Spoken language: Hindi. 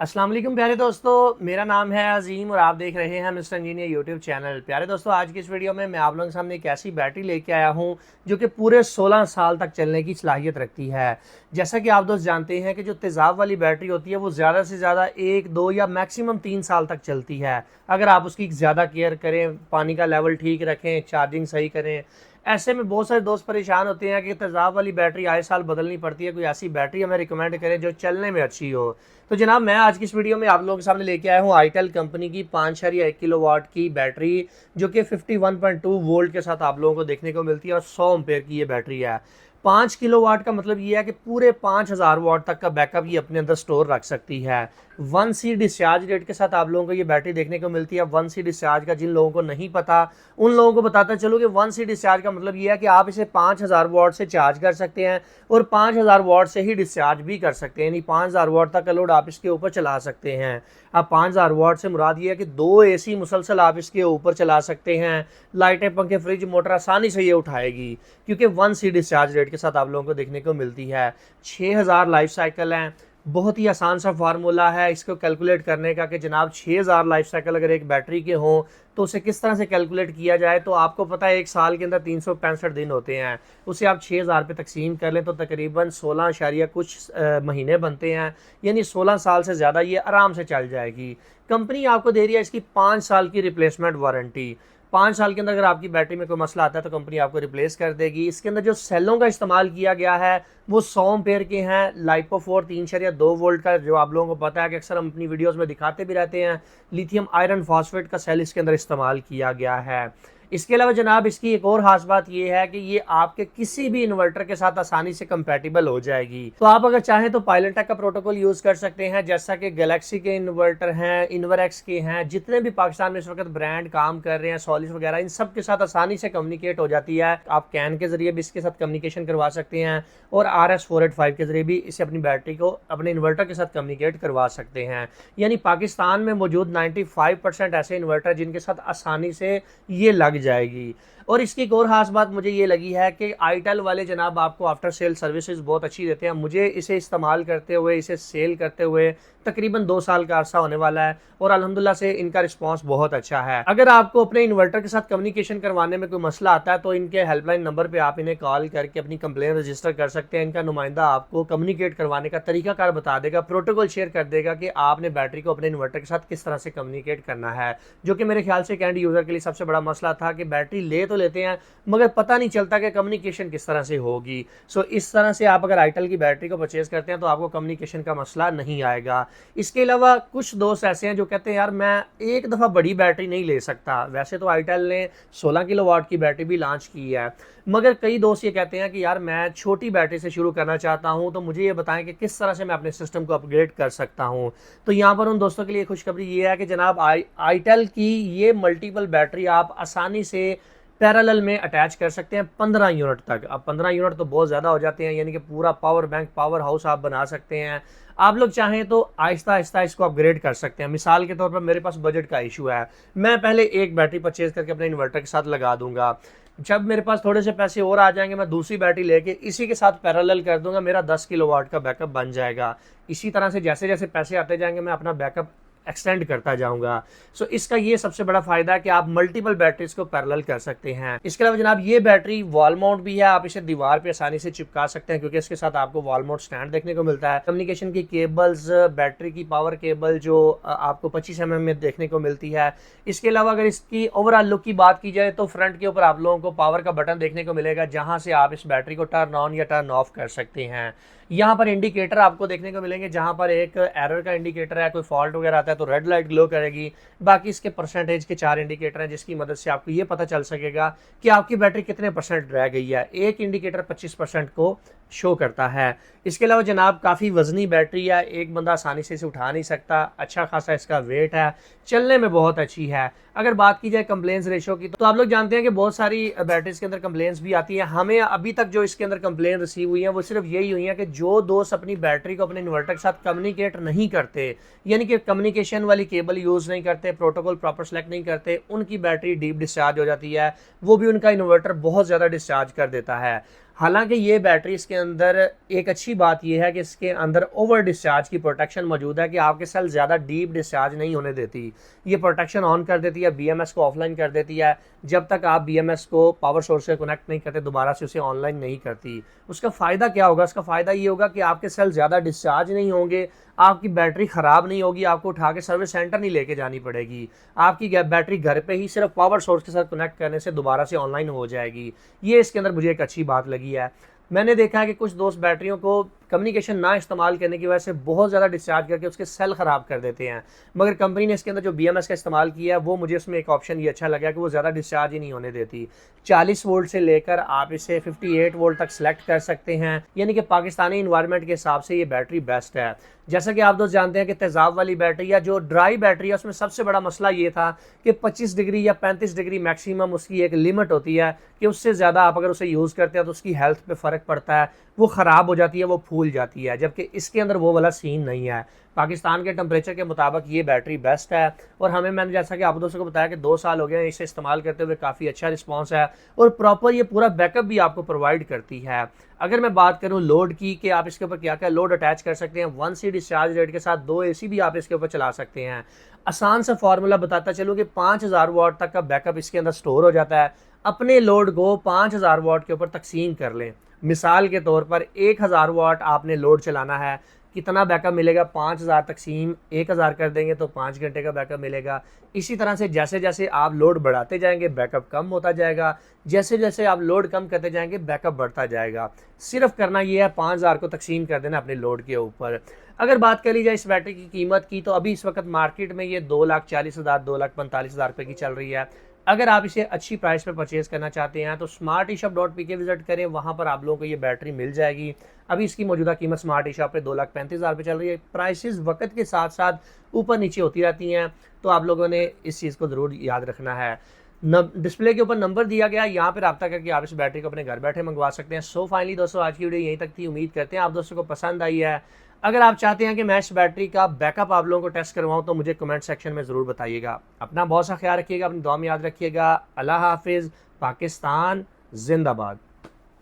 अस्सलाम वालेकुम प्यारे दोस्तों, मेरा नाम है अजीम और आप देख रहे हैं मिस्टर इंजीनियर यूट्यूब चैनल। प्यारे दोस्तों, आज की इस वीडियो में मैं आप लोगों के सामने एक ऐसी बैटरी लेके आया हूं जो कि पूरे 16 साल तक चलने की सलाहियत रखती है। जैसा कि आप दोस्त जानते हैं कि जो तेज़ाब वाली बैटरी होती है वो ज़्यादा से ज़्यादा 1, 2 या मैक्सिमम 3 साल तक चलती है, अगर आप उसकी ज़्यादा केयर करें, पानी का लेवल ठीक रखें, चार्जिंग सही करें। ऐसे में बहुत सारे दोस्त परेशान होते हैं कि तेज़ाब वाली बैटरी आए साल बदलनी पड़ती है, कोई ऐसी बैटरी हमें रिकमेंड करें जो चलने में अच्छी हो। तो जनाब, मैं आज की इस वीडियो में आप लोगों के सामने लेके आया हूँ आईटेल कंपनी की 5.1 किलोवाट की बैटरी, जो कि 51.2 वोल्ट के साथ आप लोगों को देखने को मिलती है और 100 एम्पेयर की ये बैटरी है। 5 किलोवाट का मतलब ये है कि पूरे 5000 वाट तक का बैकअप ये अपने अंदर स्टोर रख सकती है। 1C डिस्चार्ज रेट के साथ आप लोगों को ये बैटरी देखने को मिलती है। 1C डिस्चार्ज का जिन लोगों को नहीं पता उन लोगों को बताता चलो कि 1C डिस्चार्ज का मतलब ये है कि आप इसे 5000 वाट से चार्ज कर सकते हैं और 5000 वाट से ही डिस्चार्ज भी कर सकते हैं, यानी 5000 वाट तक का लोड आप इसके ऊपर चला सकते हैं। अब 5000 वाट से मुराद ये है कि 2 AC मुसलसल आप इसके ऊपर चला सकते हैं। लाइटें, पंखे, फ्रिज, मोटर आसानी से ये उठाएगी क्योंकि 1C डिस्चार्ज रेट के साथ आप लोगों को देखने को मिलती है। 6000 लाइफ साइकिल हैं। बहुत ही आसान सा फार्मूला है इसको कैलकुलेट करने का कि जनाब 6000 लाइफ साइकिल अगर एक बैटरी के हों तो उसे किस तरह से कैलकुलेट किया जाए। तो आपको पता है एक साल के अंदर 365 दिन होते हैं, उसे आप 6000 पे तकसीम कर लें तो तकरीबन 16 अशारिया कुछ महीने बनते हैं, यानी 16 साल से ज़्यादा ये आराम से चल जाएगी। कंपनी आपको दे रही है इसकी 5 साल की रिप्लेसमेंट वारंटी। 5 साल के अंदर अगर आपकी बैटरी में कोई मसला आता है तो कंपनी आपको रिप्लेस कर देगी। इसके अंदर जो सेलों का इस्तेमाल किया गया है वो 100 एम्पेयर के हैं। लाइपो 4 3.2 वोल्ट का, जो आप लोगों को पता है कि अक्सर हम अपनी वीडियोस में दिखाते भी रहते हैं। लिथियम आयरन फॉस्फेट का सेल इसके अंदर इस्तेमाल किया गया है। इसके अलावा जनाब इसकी एक और खास बात यह है कि ये आपके किसी भी इन्वर्टर के साथ आसानी से कंपैटिबल हो जाएगी। तो आप अगर चाहें तो पायलटेक का प्रोटोकॉल यूज कर सकते हैं, जैसा कि गैलेक्सी के इन्वर्टर हैं, इन्वरएक्स के हैं, जितने भी पाकिस्तान में इस वक्त ब्रांड काम कर रहे हैं, सॉलिस वगैरह, इन सब के साथ आसानी से कम्युनिकेट हो जाती है। आप कैन के जरिए भी इसके साथ कम्युनिकेशन करवा सकते हैं और RS485 के जरिए भी इसे अपनी बैटरी को अपने इन्वर्टर के साथ कम्युनिकेट करवा सकते हैं। यानी पाकिस्तान में मौजूद 95% ऐसे इन्वर्टर जिनके साथ आसानी से ये लग जाएगी। और इसकी एक और खास बात मुझे ये लगी है कि आईटेल वाले जनाब आपको आफ्टर सेल सर्विसेज बहुत अच्छी देते हैं। मुझे इसे इस्तेमाल करते हुए, इसे सेल करते हुए तकरीबन 2 साल का अरसा होने वाला है और अल्हम्दुलिल्लाह से इनका रिस्पांस बहुत अच्छा है। अगर आपको अपने इन्वर्टर के साथ कम्युनिकेशन करवाने में कोई मसला आता है तो इनके हेल्पलाइन नंबर पे आप इन्हें कॉल करके अपनी कंप्लेन रजिस्टर कर सकते हैं। इनका नुमाइंदा आपको कम्युनिकेट करवाने का तरीकाकार बता देगा, प्रोटोकॉल शेयर कर देगा कि आपने बैटरी को अपने इन्वर्टर के साथ किस तरह से कम्युनिकेट करना है, जो कि मेरे ख्याल से एंड यूजर के लिए सबसे बड़ा मसला था कि बैटरी ले तो लेते हैं मगर पता नहीं चलता कि कम्युनिकेशन किस तरह से होगी। सो इस तरह से आप अगर आईटेल की बैटरी को परचेज करते हैं तो आपको कम्युनिकेशन का मसला नहीं आएगा। इसके अलावा कुछ दोस्त ऐसे हैं जो कहते हैं यार मैं एक दफ़ा बड़ी बैटरी नहीं ले सकता। वैसे तो आईटेल ने 16 किलोवाट की बैटरी भी लॉन्च की है, मगर कई दोस्त ये कहते हैं कि यार मैं छोटी बैटरी से शुरू करना चाहता हूं, तो मुझे ये बताएं कि किस तरह से मैं अपने सिस्टम को अपग्रेड कर सकता हूं। तो यहाँ पर उन दोस्तों के लिए खुशखबरी ये है कि जनाब आईटेल की ये मल्टीपल बैटरी आप आसानी से पैरेलल में अटैच कर सकते हैं 15 यूनिट तक। अब 15 यूनिट तो बहुत ज़्यादा हो जाते हैं, यानी कि पूरा पावर बैंक, पावर हाउस आप बना सकते हैं। आप लोग चाहें तो आहिस्ता आहिस्ता इसको अपग्रेड कर सकते हैं। मिसाल के तौर पर मेरे पास बजट का इशू है, मैं पहले एक बैटरी परचेज करके अपने इन्वर्टर के साथ लगा दूंगा। जब मेरे पास थोड़े से पैसे और आ जाएंगे मैं दूसरी बैटरी लेके इसी के साथ पैरेलल कर दूंगा, मेरा 10 किलोवाट का बैकअप बन जाएगा। इसी तरह से जैसे जैसे पैसे आते जाएंगे मैं अपना बैकअप एक्सटेंड करता जाऊंगा। सो इसका ये सबसे बड़ा फायदा है कि आप मल्टीपल बैटरीज को पैरेलल कर सकते हैं। इसके अलावा जनाब ये बैटरी वॉल माउंट भी है, आप इसे दीवार पे आसानी से चिपका सकते हैं क्योंकि इसके साथ आपको वॉल माउंट स्टैंड देखने को मिलता है। कम्युनिकेशन की केबल्स, बैटरी की पावर केबल जो आपको 25 mm में देखने को मिलती है। इसके अलावा अगर इसकी ओवरऑल लुक की बात की जाए तो फ्रंट के ऊपर आप लोगों को पावर का बटन देखने को मिलेगा जहां से आप इस बैटरी को टर्न ऑन या टर्न ऑफ कर सकते हैं। यहाँ पर इंडिकेटर आपको देखने को मिलेंगे, जहां पर एक एरर का इंडिकेटर है, कोई फॉल्ट वगैरह आता है तो रेड लाइट ग्लो करेगी। बाकी इसके परसेंटेज के 4 इंडिकेटर हैं जिसकी मदद से आपको ये पता चल सकेगा कि आपकी बैटरी कितने % रह गई है। एक इंडिकेटर 25% को शो करता है। इसके अलावा जनाब काफ़ी वजनी बैटरी है, एक बंदा आसानी से इसे उठा नहीं सकता, अच्छा खासा इसका वेट है, चलने में बहुत अच्छी है। अगर बात की जाए कंप्लेंट्स रेशो की तो आप लोग जानते हैं कि बहुत सारी बैटरीज के अंदर कंप्लेंट्स भी आती हैं। हमें अभी तक जो इसके अंदर कंप्लेंट रिसीव हुई है वो सिर्फ यही हुई है कि जो दोस्त अपनी बैटरी को अपने इन्वर्टर के साथ कम्युनिकेट नहीं करते, यानी कि कम्युनिकेशन वाली केबल यूज़ नहीं करते, प्रोटोकॉल प्रॉपर सेलेक्ट नहीं करते, उनकी बैटरी डीप डिस्चार्ज हो जाती है, वो भी उनका इन्वर्टर बहुत ज़्यादा डिस्चार्ज कर देता है। हालांकि ये बैटरी इसके अंदर एक अच्छी बात यह है कि इसके अंदर ओवर डिस्चार्ज की प्रोटेक्शन मौजूद है कि आपके सेल ज़्यादा डीप डिस्चार्ज नहीं होने देती। ये प्रोटेक्शन ऑन कर देती है, बीएमएस को ऑफलाइन कर देती है। जब तक आप बीएमएस को पावर सोर्स से कनेक्ट नहीं करते दोबारा से उसे ऑनलाइन नहीं करती। उसका फ़ायदा क्या होगा? उसका फ़ायदा ये होगा कि आपके सेल ज़्यादा डिस्चार्ज नहीं होंगे, आपकी बैटरी ख़राब नहीं होगी, आपको उठा के सर्विस सेंटर नहीं लेके जानी पड़ेगी। आपकी बैटरी घर पे ही सिर्फ पावर सोर्स के साथ कनेक्ट करने से दोबारा से ऑनलाइन हो जाएगी। ये इसके अंदर मुझे एक अच्छी बात लगी है। मैंने देखा है कि कुछ दोस्त बैटरियों को कम्युनिकेशन ना इस्तेमाल करने की वजह से बहुत ज़्यादा डिस्चार्ज करके उसके सेल ख़राब कर देते हैं, मगर कंपनी ने इसके अंदर जो बीएमएस का इस्तेमाल किया है वो मुझे उसमें एक ऑप्शन ये अच्छा लगा कि वो ज़्यादा डिस्चार्ज ही नहीं होने देती। 40 वोल्ट से लेकर आप इसे 58 वोल्ट तक सेलेक्ट कर सकते हैं, यानी कि पाकिस्तानी इन्वायरमेंट के हिसाब से ये बैटरी बेस्ट है। जैसा कि आप दोस्त जानते हैं कि तेज़ाब वाली बैटरी या जो ड्राई बैटरी है उसमें सबसे बड़ा मसला ये था कि 25 डिग्री या 35 डिग्री मैक्सिमम उसकी एक लिमिट होती है कि उससे ज़्यादा आप अगर उसे यूज़ करते हैं तो उसकी हेल्थ पे फ़र्क पड़ता है, वो ख़राब हो जाती है, वो फूल जाती है। जबकि इसके अंदर वो वाला सीन नहीं है। पाकिस्तान के टेम्परेचर के मुताबिक ये बैटरी बेस्ट है और मैंने जैसा कि आप दोस्तों को बताया कि 2 साल हो गए हैं इसे इस्तेमाल करते हुए, काफ़ी अच्छा रिस्पांस है और प्रॉपर ये पूरा बैकअप भी आपको प्रोवाइड करती है। अगर मैं बात करूं लोड की कि आप इसके ऊपर क्या क्या लोड अटैच कर सकते हैं, 1C डिस्चार्ज रेट के साथ 2 AC भी आप इसके ऊपर चला सकते हैं। आसान सा फार्मूला बताता चलूँ कि 5000 वाट तक का बैकअप इसके अंदर स्टोर हो जाता है। अपने लोड को 5000 वाट के ऊपर तकसीम कर लें। मिसाल के तौर पर 1000 वाट आपने लोड चलाना है, कितना बैकअप मिलेगा? 5000 तकसीम 1000 कर देंगे तो 5 घंटे का बैकअप मिलेगा। इसी तरह से जैसे जैसे आप लोड बढ़ाते जाएंगे बैकअप कम होता जाएगा, जैसे जैसे आप लोड कम करते जाएंगे बैकअप बढ़ता जाएगा। सिर्फ करना ये है 5000 को तकसीम कर देना अपने लोड के ऊपर। अगर बात कर ली जाए इस बैटरी की कीमत की तो अभी इस वक्त मार्केट में ये 2,40,000 2,45,000 रुपये की चल रही है। अगर आप इसे अच्छी प्राइस पे परचेज करना चाहते हैं तो smarteshop.pk विजिट करें, वहाँ पर आप लोगों को ये बैटरी मिल जाएगी। अभी इसकी मौजूदा कीमत स्मार्ट ई शॉप पे 2,35,000 रुपये चल रही है। प्राइसेस वक्त के साथ साथ ऊपर नीचे होती रहती हैं, तो आप लोगों ने इस चीज़ को ज़रूर याद रखना है। डिस्प्ले के ऊपर नंबर दिया गया, यहाँ पर रब्ता करके आप इस बैटरी को अपने घर बैठे मंगवा सकते हैं। सो फाइनली दोस्तों आज की वीडियो यहीं तक थी। उम्मीद करते हैं आप दोस्तों को पसंद आई है। अगर आप चाहते हैं कि मैं इस बैटरी का बैकअप आप लोगों को टेस्ट करवाऊं तो मुझे कमेंट सेक्शन में ज़रूर बताइएगा। अपना बहुत सा ख्याल रखिएगा, अपनी दुआ में याद रखिएगा। अल्लाह हाफिज़। पाकिस्तान जिंदाबाद।